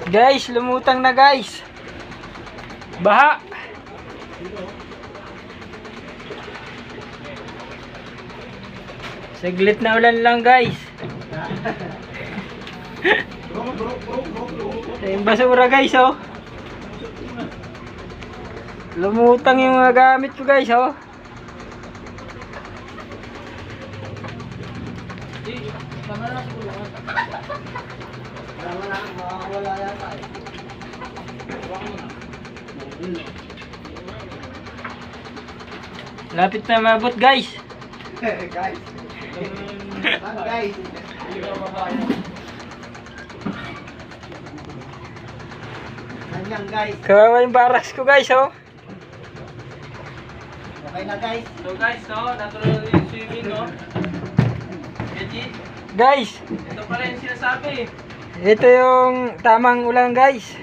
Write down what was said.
Guys, lumutang na guys. Baha. Saglit na ulan lang guys. Yung basura guys oh. Lumutang yung mga gamit ko guys oh. Lapit na mabot guys. Guys. Guys. Ganyan guys. Kawawa yung barracks ko guys oh. Okay na guys. So guys, no, natuloy yung swimming, no? Keji, Guys, ito pala yung sinasabi. ito yung tamang ulan guys.